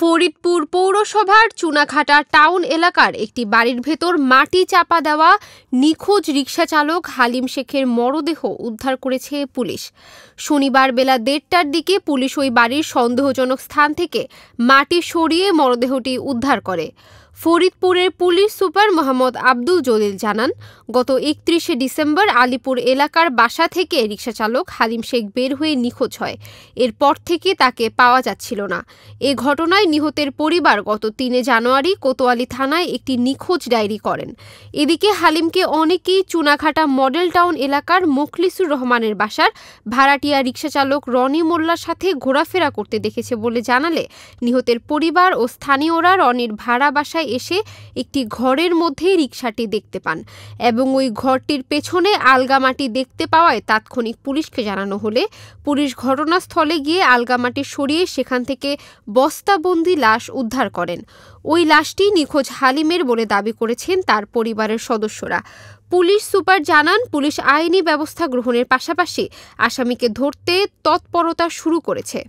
ফরিদপুর পৌরসভার চুনাঘাটা টাউন এলাকার একটি বাড়ির ভেতর মাটি চাপা দেওয়া নিখোঁজ রিকশা চালক হালিম শেখের মরদেহ উদ্ধার করেছে পুলিশ। শনিবার বেলা ১:৩০টার দিকে পুলিশ ওই বাড়ির সন্দেহজনক স্থান থেকে মাটি সরিয়ে মরদেহটি উদ্ধার করে। ফরিদপুরের পুলিশ সুপার মোহাম্মদ আব্দুল জলিল জানান, গত ৩১শে ডিসেম্বর আলীপুর এলাকার বাসা থেকে রিকশাচালক হালিম শেখ বের হয়ে নিখোঁজ হয়। এরপর থেকে তাকে পাওয়া যাচ্ছিল না। এ ঘটনায় নিহতের পরিবার গত ৩ জানুয়ারি কোতোয়ালি থানায় একটি নিখোঁজ ডায়েরি করেন। এদিকে হালিমকে অনেকেই চুনাঘাটা মডেল টাউন এলাকার মোখলিসুর রহমানের বাসার ভাড়াটিয়া রিকশাচালক রনি মোল্লার সাথে ঘোরাফেরা করতে দেখেছে বলে জানালে নিহতের পরিবার ও স্থানীয়রা রনির ভাড়া বাসায় এসে একটি ঘরের মধ্যে রিকশাটি দেখতে পান এবং ওই ঘরটির পেছনে আলগামাটি দেখতে পাওয়ায় তাৎক্ষণিক পুলিশকে জানানো হলে পুলিশ ঘটনাস্থলে গিয়ে আলগামাটি সরিয়ে সেখান থেকে বস্তাবন্দি লাশ উদ্ধার করেন। ওই লাশটি নিখোঁজ হালিমের বলে দাবি করেছেন তার পরিবারের সদস্যরা। পুলিশ সুপার জানান, পুলিশ আইনি ব্যবস্থা গ্রহণের পাশাপাশি আসামিকে ধরতে তৎপরতা শুরু করেছে।